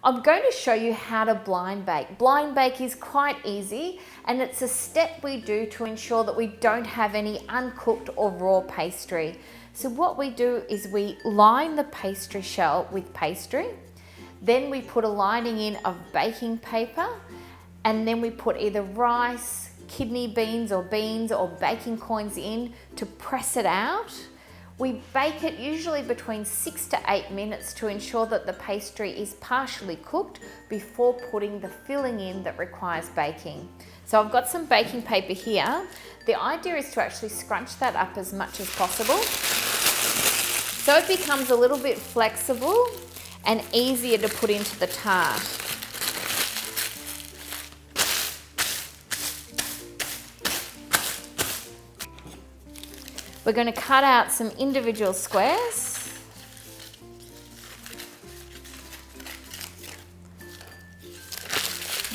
I'm going to show you how to blind bake. Blind bake is quite easy, and it's a step we do to ensure that we don't have any uncooked or raw pastry. So what we do is we line the pastry shell with pastry, then we put a lining in of baking paper, and then we put either rice, kidney beans or baking coins in to press it out. We bake it usually between 6 to 8 minutes to ensure that the pastry is partially cooked before putting the filling in that requires baking. So I've got some baking paper here. The idea is to actually scrunch that up as much as possible so it becomes a little bit flexible and easier to put into the tart. We're going to cut out some individual squares.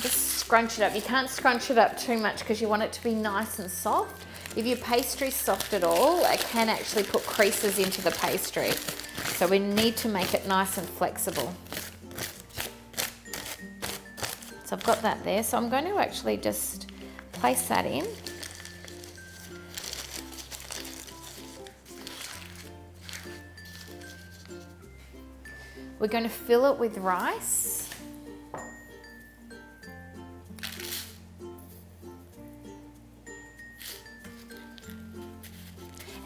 Just scrunch it up. You can't scrunch it up too much because you want it to be nice and soft. If your pastry's soft at all, it can actually put creases into the pastry. So we need to make it nice and flexible. So I've got that there. So I'm going to actually just place that in. We're going to fill it with rice.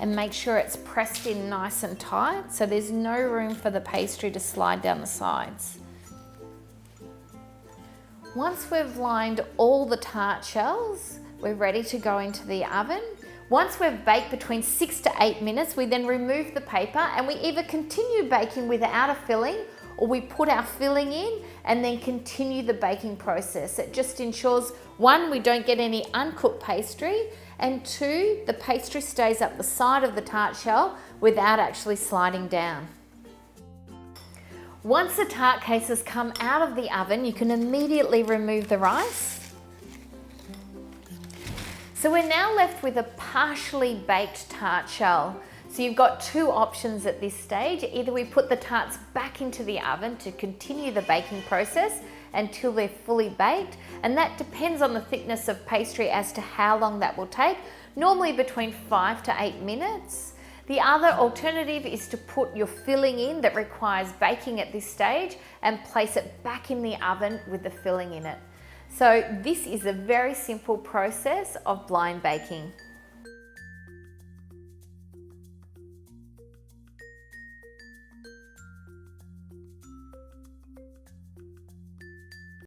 And make sure it's pressed in nice and tight so there's no room for the pastry to slide down the sides. Once we've lined all the tart shells, we're ready to go into the oven. Once we've baked between 6 to 8 minutes, we then remove the paper and we either continue baking without a filling or we put our filling in and then continue the baking process. It just ensures, one, we don't get any uncooked pastry, and two, the pastry stays up the side of the tart shell without actually sliding down. Once the tart cases come out of the oven, you can immediately remove the rice. So we're now left with a partially baked tart shell. So you've got two options at this stage. Either we put the tarts back into the oven to continue the baking process until they're fully baked, and that depends on the thickness of pastry as to how long that will take, normally between 5 to 8 minutes. The other alternative is to put your filling in that requires baking at this stage and place it back in the oven with the filling in it. So this is a very simple process of blind baking.